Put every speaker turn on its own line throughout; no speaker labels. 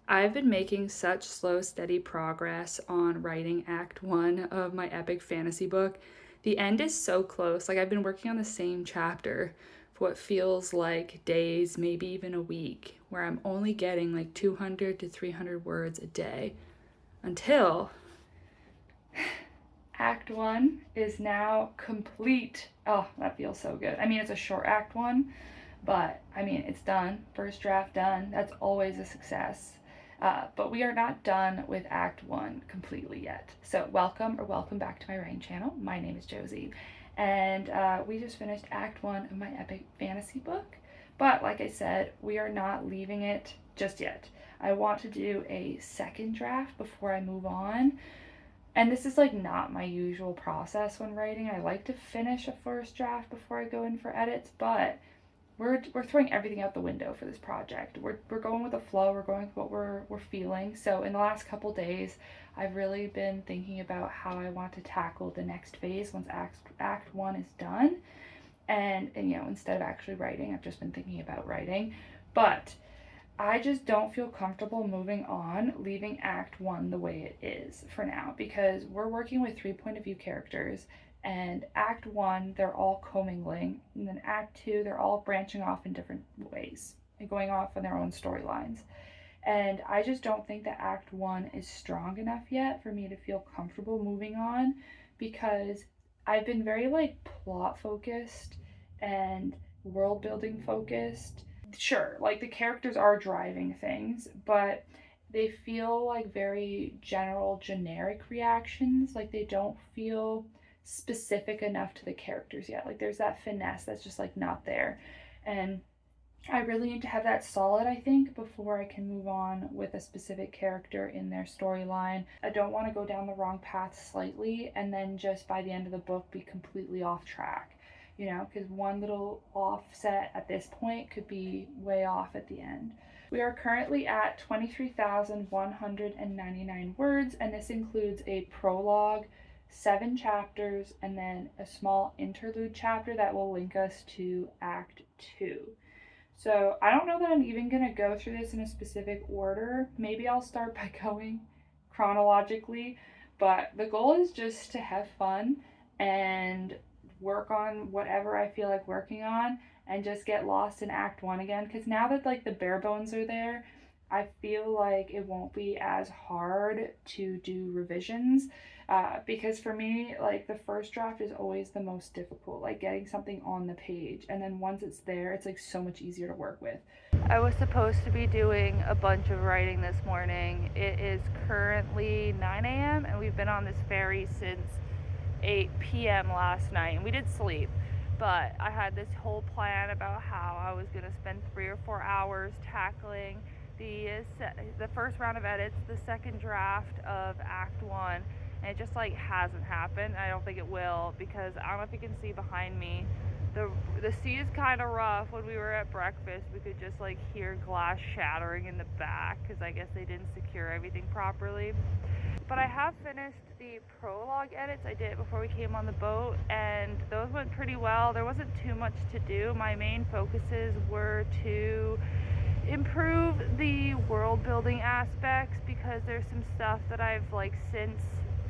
I've been making such slow, steady progress on writing Act 1 of my epic fantasy book. The end is so close. Like, I've been working on the same chapter for what feels like days, maybe even a week, where I'm only getting like 200 to 300 words a day until Act 1 is now complete. Oh, that feels so good. I mean, it's a short Act 1, but I mean, it's done. First draft done. That's always a success. But we are not done with Act 1 completely yet. So, welcome back to my writing channel. My name is Josie, and we just finished Act 1 of my epic fantasy book. But, like I said, we are not leaving it just yet. I want to do a second draft before I move on, and this is like not my usual process when writing. I like to finish a first draft before I go in for edits, but we're throwing everything out the window for this project. We're going with the flow. We're going with what we're feeling. So in the last couple days, I've really been thinking about how I want to tackle the next phase once Act 1 is done. And you know, instead of actually writing, I've just been thinking about writing. But I just don't feel comfortable moving on, leaving Act 1 the way it is for now, because we're working with three point of view characters, and Act 1, they're all commingling, and then Act 2, they're all branching off in different ways and going off on their own storylines. And I just don't think that Act 1 is strong enough yet for me to feel comfortable moving on, because I've been very like plot focused and world building focused. Sure, like the characters are driving things, but they feel like very general, generic reactions. Like they don't feel specific enough to the characters yet. Like there's that finesse that's just like not there. And I really need to have that solid, I think, before I can move on with a specific character in their storyline. I don't want to go down the wrong path slightly and then just by the end of the book be completely off track, you know, because one little offset at this point could be way off at the end. We are currently at 23,199 words, and this includes a prologue, 7 chapters, and then a small interlude chapter that will link us to Act 2. So I don't know that I'm even going to go through this in a specific order. Maybe I'll start by going chronologically, but the goal is just to have fun and work on whatever I feel like working on and just get lost in Act 1 again, because now that like the bare bones are there, I feel like it won't be as hard to do revisions, because for me, like the first draft is always the most difficult, like getting something on the page, and then once it's there, it's like so much easier to work with. I was supposed to be doing a bunch of writing this morning. It is currently 9 a.m. and we've been on this ferry since 8 p.m. last night, and we did sleep, but I had this whole plan about how I was going to spend 3 or 4 hours tackling the first round of edits, the second draft of Act 1, and it just like hasn't happened. I don't think it will, because I don't know if you can see behind me, the sea is kind of rough. When we were at breakfast, we could just like hear glass shattering in the back because I guess they didn't secure everything properly. But I have finished the prologue edits I did before we came on the boat, and those went pretty well. There wasn't too much to do. My main focuses were to improve the world building aspects, because there's some stuff that I've like since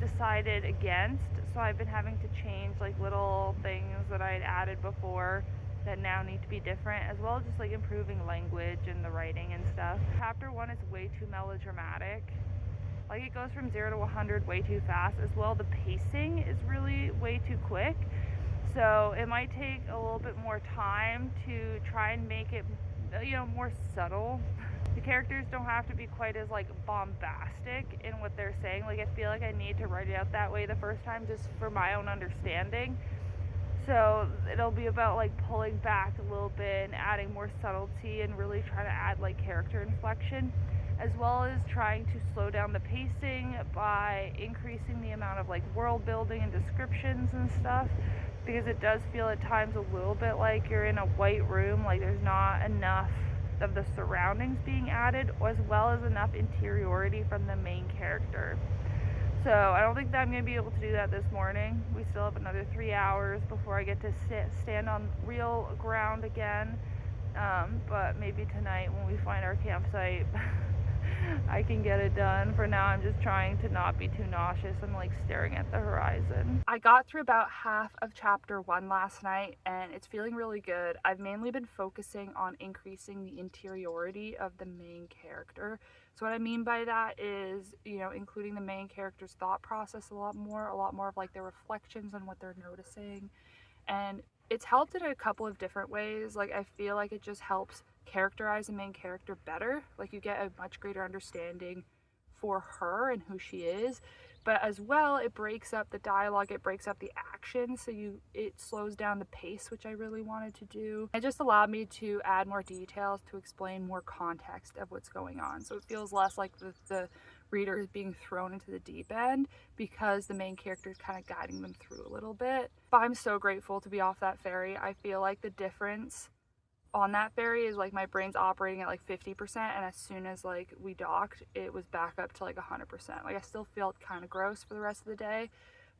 decided against, so I've been having to change like little things that I had added before that now need to be different, as well as just like improving language and the writing and stuff. Chapter 1 is way too melodramatic. Like it goes from 0 to 100 way too fast. As well, the pacing is really way too quick, so it might take a little bit more time to try and make it, you know, more subtle. The characters don't have to be quite as like bombastic in what they're saying. Like I feel like I need to write it out that way the first time just for my own understanding. So it'll be about like pulling back a little bit and adding more subtlety and really trying to add like character inflection, as well as trying to slow down the pacing by increasing the amount of like world building and descriptions and stuff, because it does feel at times a little bit like you're in a white room, like there's not enough of the surroundings being added, as well as enough interiority from the main character. So I don't think that I'm going to be able to do that this morning. We still have another 3 hours before I get to stand on real ground again. But maybe tonight when we find our campsite. I can get it done. For now, I'm just trying to not be too nauseous and like staring at the horizon. I got through about half of chapter 1 last night and it's feeling really good. I've mainly been focusing on increasing the interiority of the main character. So what I mean by that is, you know, including the main character's thought process a lot more of like their reflections on what they're noticing. And it's helped in a couple of different ways. Like, I feel like it just helps characterize the main character better. Like, you get a much greater understanding for her and who she is. But as well, it breaks up the dialogue, it breaks up the action, so it slows down the pace, which I really wanted to do. It just allowed me to add more details to explain more context of what's going on. So it feels less like the reader is being thrown into the deep end because the main character is kind of guiding them through a little bit. But I'm so grateful to be off that ferry. I feel like the difference on that ferry is like my brain's operating at like 50%, and as soon as like we docked, it was back up to like 100%. Like, I still felt kind of gross for the rest of the day,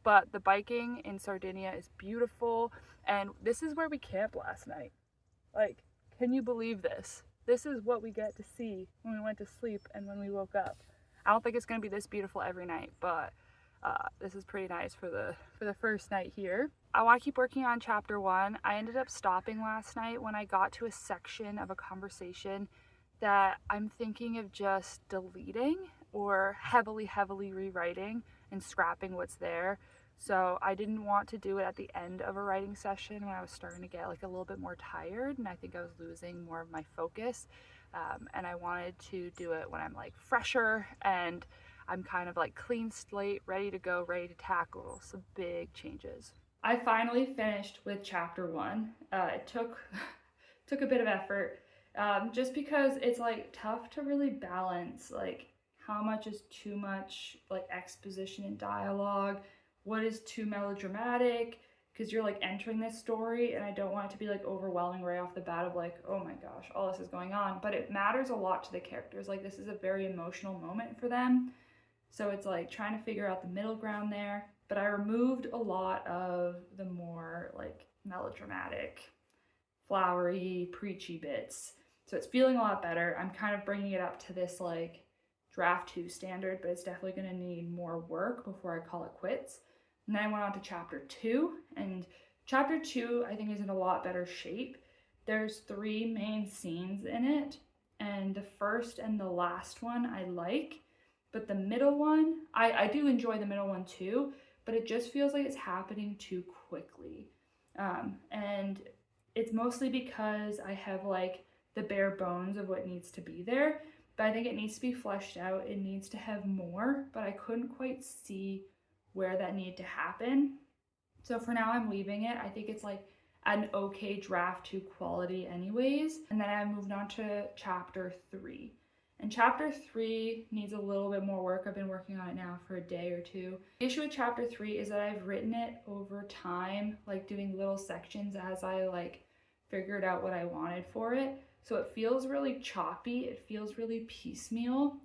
but the biking in Sardinia is beautiful, and this is where we camped last night. Like, can you believe this? This is what we get to see when we went to sleep and when we woke up. I don't think it's going to be this beautiful every night, but this is pretty nice for the first night here. I want to keep working on chapter 1. I ended up stopping last night when I got to a section of a conversation that I'm thinking of just deleting or heavily rewriting and scrapping what's there. So I didn't want to do it at the end of a writing session when I was starting to get like a little bit more tired and I think I was losing more of my focus. And I wanted to do it when I'm like fresher and I'm kind of like clean slate, ready to go, ready to tackle some big changes. I finally finished with chapter 1. It took a bit of effort, just because it's like tough to really balance like how much is too much like exposition and dialogue, what is too melodramatic, because you're like entering this story and I don't want it to be like overwhelming right off the bat of like, oh my gosh, all this is going on. But it matters a lot to the characters. Like, this is a very emotional moment for them. So it's like trying to figure out the middle ground there. But I removed a lot of the more like melodramatic, flowery, preachy bits. So it's feeling a lot better. I'm kind of bringing it up to this like draft 2 standard, but it's definitely going to need more work before I call it quits. And then I went on to chapter 2, and chapter 2 I think is in a lot better shape. There's 3 main scenes in it, and the first and the last one I like, but the middle one, I do enjoy the middle one too, but it just feels like it's happening too quickly. And it's mostly because I have like the bare bones of what needs to be there, but I think it needs to be fleshed out. It needs to have more, but I couldn't quite see where that needed to happen. So for now, I'm leaving it. I think it's like an okay draft 2 quality anyways. And then I moved on to chapter 3. And chapter 3 needs a little bit more work. I've been working on it now for a day or two. The issue with chapter 3 is that I've written it over time, like doing little sections as I like figured out what I wanted for it. So it feels really choppy. It feels really piecemeal.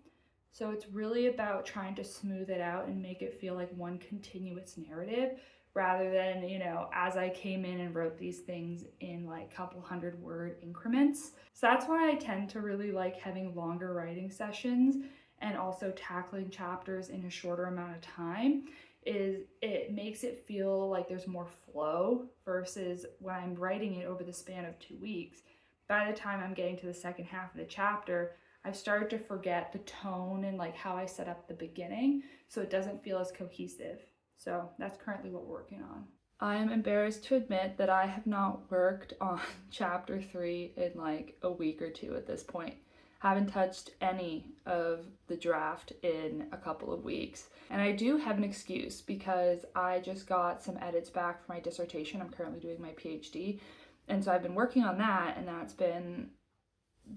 So it's really about trying to smooth it out and make it feel like one continuous narrative rather than, you know, as I came in and wrote these things in like a couple 100-word increments. So that's why I tend to really like having longer writing sessions and also tackling chapters in a shorter amount of time. Is it makes it feel like there's more flow versus when I'm writing it over the span of 2 weeks. By the time I'm getting to the second half of the chapter, I've started to forget the tone and like how I set up the beginning, so it doesn't feel as cohesive. So that's currently what we're working on. I am embarrassed to admit that I have not worked on chapter 3 in like a week or two at this point. Haven't touched any of the draft in a couple of weeks. And I do have an excuse because I just got some edits back for my dissertation. I'm currently doing my PhD. And so I've been working on that, and that's been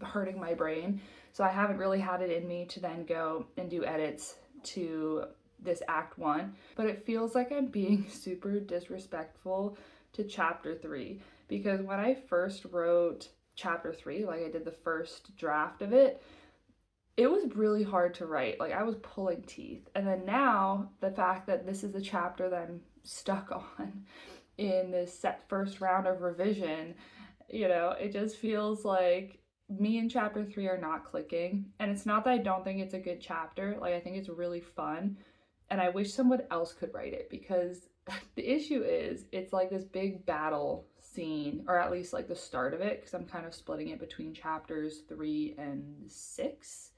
hurting my brain. So I haven't really had it in me to then go and do edits to this act 1, but it feels like I'm being super disrespectful to chapter 3 because when I first wrote chapter 3, like I did the first draft of it, it was really hard to write. Like, I was pulling teeth. And then now the fact that this is a chapter that I'm stuck on in this first round of revision, you know, it just feels like me and chapter 3 are not clicking. And it's not that I don't think it's a good chapter. Like, I think it's really fun. And I wish someone else could write it, because the issue is it's like this big battle scene, or at least like the start of it, because I'm kind of splitting it between chapters 3 and 6.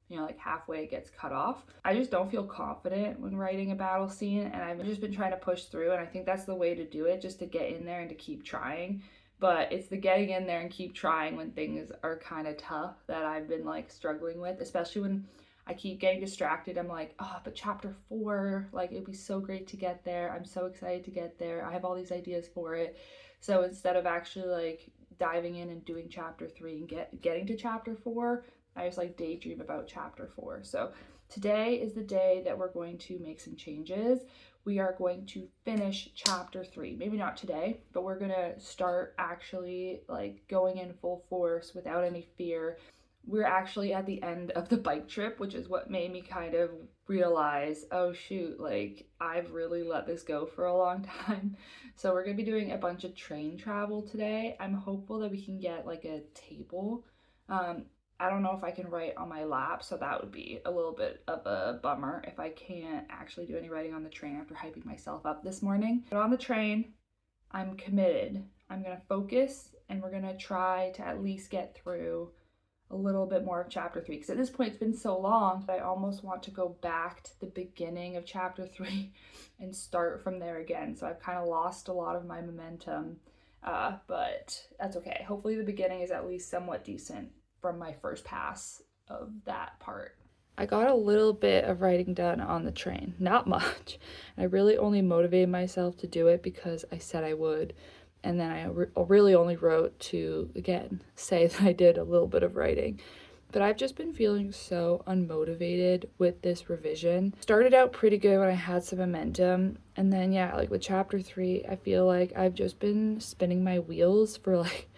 You know, like halfway it gets cut off. I just don't feel confident when writing a battle scene, and I've just been trying to push through, and I think that's the way to do it, just to get in there and to keep trying. But it's the getting in there and keep trying when things are kind of tough that I've been like struggling with, especially when I keep getting distracted. I'm like, oh, but chapter 4, like, it'd be so great to get there. I'm so excited to get there. I have all these ideas for it. So instead of actually like diving in and doing chapter 3 and getting to chapter 4, I just like daydream about chapter 4. So today is the day that we're going to make some changes. We are going to finish chapter 3. Maybe not today, but we're going to start actually like going in full force without any fear. We're actually at the end of the bike trip, which is what made me kind of realize, oh shoot, like I've really let this go for a long time. So we're gonna be doing a bunch of train travel today. I'm hopeful that we can get like a table. I don't know if I can write on my lap, so that would be a little bit of a bummer if I can't actually do any writing on the train after hyping myself up this morning. But on the train, I'm committed. I'm gonna focus, and we're gonna try to at least get through a little bit more of chapter 3, because at this point it's been so long that I almost want to go back to the beginning of chapter 3 and start from there again. So I've kind of lost a lot of my momentum, but that's okay. Hopefully the beginning is at least somewhat decent from my first pass of that part. I got a little bit of writing done on the train, not much. I really only motivated myself to do it because I said I would. And then I really only wrote to, again, say that I did a little bit of writing. But I've just been feeling so unmotivated with this revision. Started out pretty good when I had some momentum. And then, yeah, like with chapter 3, I feel like I've just been spinning my wheels for like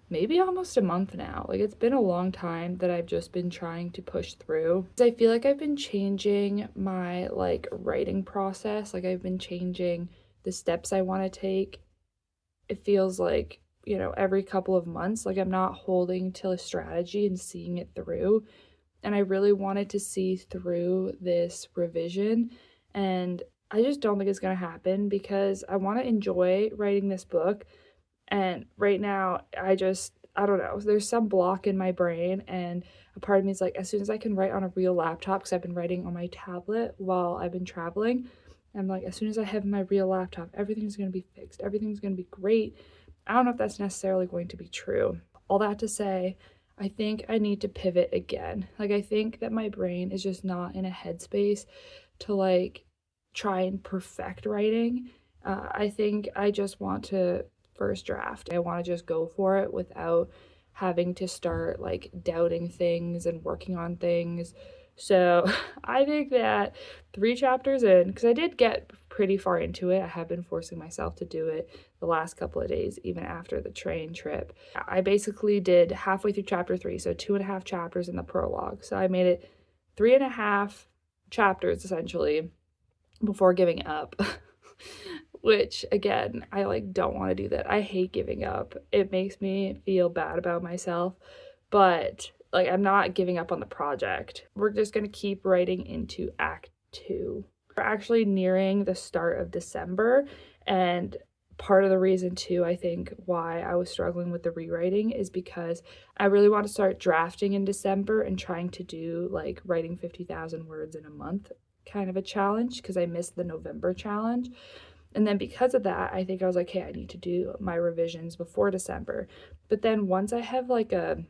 maybe almost a month now. Like, it's been a long time that I've just been trying to push through. I feel like I've been changing my like writing process. Like, I've been changing the steps I want to take. It feels like, you know, every couple of months, like I'm not holding to a strategy and seeing it through. And I really wanted to see through this revision. And I just don't think it's going to happen because I want to enjoy writing this book. And right now, I don't know. There's some block in my brain. And a part of me is like, as soon as I can write on a real laptop, because I've been writing on my tablet while I've been traveling, I'm like, as soon as I have my real laptop, everything's going to be fixed. Everything's going to be great. I don't know if that's necessarily going to be true. All that to say, I think I need to pivot again. Like, I think that my brain is just not in a headspace to like try and perfect writing. I think I just want to first draft. I want to just go for it without having to start like doubting things and working on things. So I think that 3 chapters in, because I did get pretty far into it, I have been forcing myself to do it the last couple of days, even after the train trip. I basically did halfway through chapter 3, so 2.5 chapters in the prologue. So I made it 3.5 chapters essentially before giving up. Which, again, I like don't want to do that. I hate giving up. It makes me feel bad about myself, but like I'm not giving up on the project. We're just going to keep writing into Act 2. We're actually nearing the start of December, and part of the reason too, I think, why I was struggling with the rewriting is because I really want to start drafting in December and trying to do like writing 50,000 words in a month kind of a challenge, because I missed the November challenge. And then because of that, I think I was like, hey, I need to do my revisions before December. But then once I have like a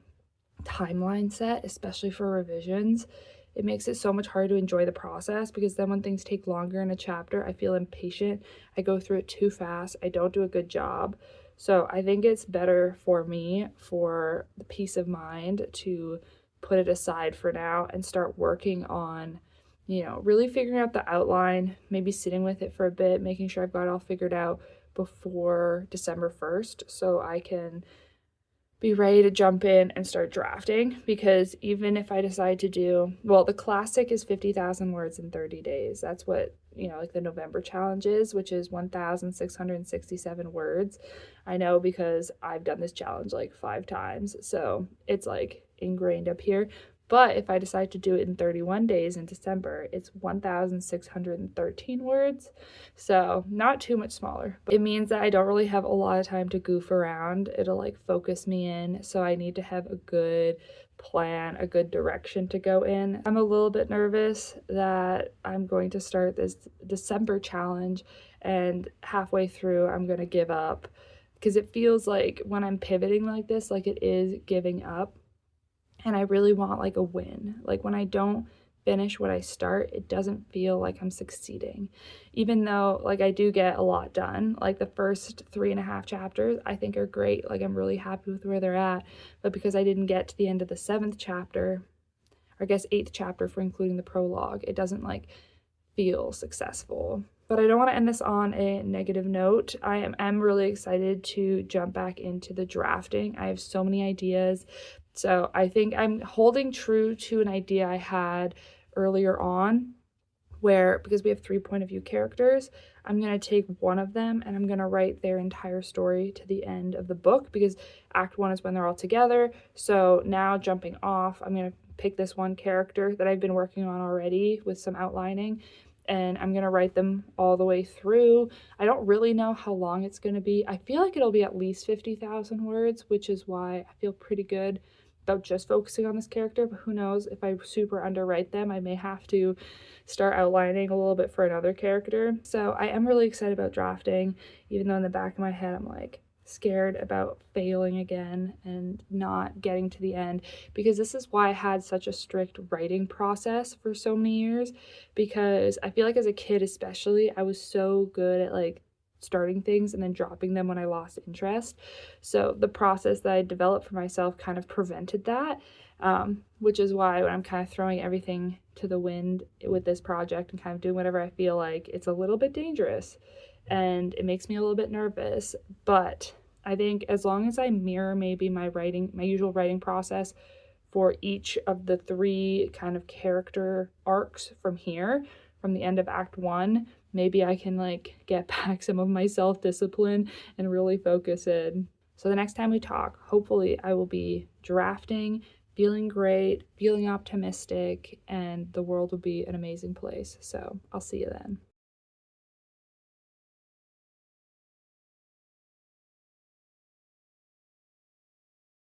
timeline set, especially for revisions, it makes it so much harder to enjoy the process, because then when things take longer in a chapter, I feel impatient. I go through it too fast. I don't do a good job. So I think it's better for me, for the peace of mind, to put it aside for now and start working on, you know, really figuring out the outline, maybe sitting with it for a bit, making sure I've got it all figured out before December 1st, so I can be ready to jump in and start drafting, because even if I decide to do, well, the classic is 50,000 words in 30 days. That's what, like the November challenge is, which is 1,667 words. I know because I've done this challenge like 5 times. So it's like ingrained up here. But if I decide to do it in 31 days in December, it's 1,613 words. So not too much smaller. But it means that I don't really have a lot of time to goof around. It'll like focus me in. So I need to have a good plan, a good direction to go in. I'm a little bit nervous that I'm going to start this December challenge and halfway through I'm going to give up, because it feels like when I'm pivoting like this, like it is giving up. And I really want like a win. Like when I don't finish what I start, it doesn't feel like I'm succeeding. Even though like I do get a lot done, like the first 3.5 chapters I think are great. Like I'm really happy with where they're at. But because I didn't get to the end of the 7th chapter, or I guess 8th chapter for including the prologue, it doesn't like feel successful. But I don't want to end this on a negative note. I am really excited to jump back into the drafting. I have so many ideas. So I think I'm holding true to an idea I had earlier on, where, because we have 3 point of view characters, I'm going to take one of them and I'm going to write their entire story to the end of the book, because Act 1 is when they're all together. So now jumping off, I'm going to pick this one character that I've been working on already with some outlining, and I'm going to write them all the way through. I don't really know how long it's going to be. I feel like it'll be at least 50,000 words, which is why I feel pretty good about just focusing on this character. But who knows, if I super underwrite them, I may have to start outlining a little bit for another character. So I am really excited about drafting, even though in the back of my head I'm like scared about failing again and not getting to the end, because this is why I had such a strict writing process for so many years, because I feel like as a kid especially, I was so good at like starting things and then dropping them when I lost interest. So the process that I developed for myself kind of prevented that, which is why when I'm kind of throwing everything to the wind with this project and kind of doing whatever I feel like, it's a little bit dangerous and it makes me a little bit nervous. But I think as long as I mirror maybe my usual writing process for each of the 3 kind of character arcs from here, from the end of Act 1, maybe I can like get back some of my self-discipline and really focus in. So the next time we talk, hopefully I will be drafting, feeling great, feeling optimistic, and the world will be an amazing place. So I'll see you then.